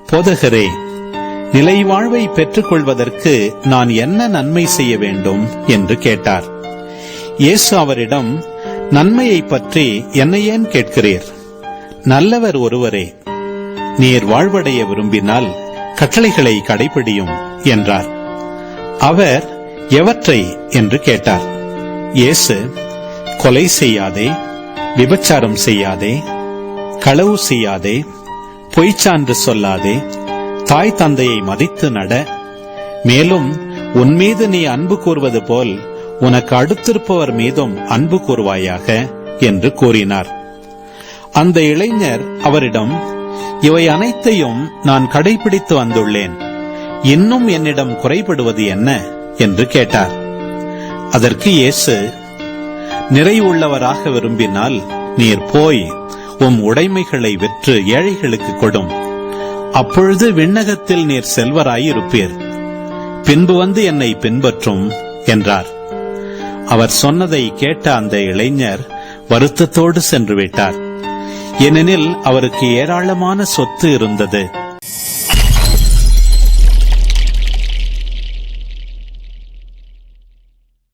போதகரே, நிலைவாழ்வை பெற்றுக் கொள்வதற்கு நான் என்ன நன்மை செய்ய வேண்டும் என்று கேட்டார். இயேசு அவரிடம், நன்மையை பற்றி என்னை ஏன் கேட்கிறீர்? நல்லவர் ஒருவரே. நீர் வாழ்வடைய விரும்பினால் கட்டளைகளை கடைபிடியும் என்றார். அவர், எவற்றை என்று கேட்டார். இயேசு, கொலை செய்யாதே, விபச்சாரம் செய்யாதே, களவு செய்யாதே, பொய்ச்சான்று சொல்லாதே, தாய் தந்தையை மதித்து நட, மேலும் உன்மீது நீ அன்பு கூர்வது போல் உனக்கு அடுத்திருப்பவர் மீதும் அன்பு கூர்வாயாக என்று கூறினார். அந்த இளைஞர் அவரிடம், இவை அனைத்தையும் நான் கடைபிடித்து வந்துள்ளேன், இன்னும் என்னிடம் குறைபடுவது என்ன என்று கேட்டார். அதற்கு இயேசு, நிறைவுள்ளவராக விரும்பினால் நீர் போய் உம் உடைமைகளை விற்று ஏழைகளுக்கு கொடும், அப்பொழுது விண்ணகத்தில் நீர் செல்வராயிருப்பீர். பின்பு வந்து என்னை பின்பற்றும் என்றார். அவர் சொன்னதை கேட்ட அந்த இளைஞர் வருத்தத்தோடு சென்று விட்டார். ஏனெனில் அவருக்கு ஏராளமான சொத்து இருந்தது.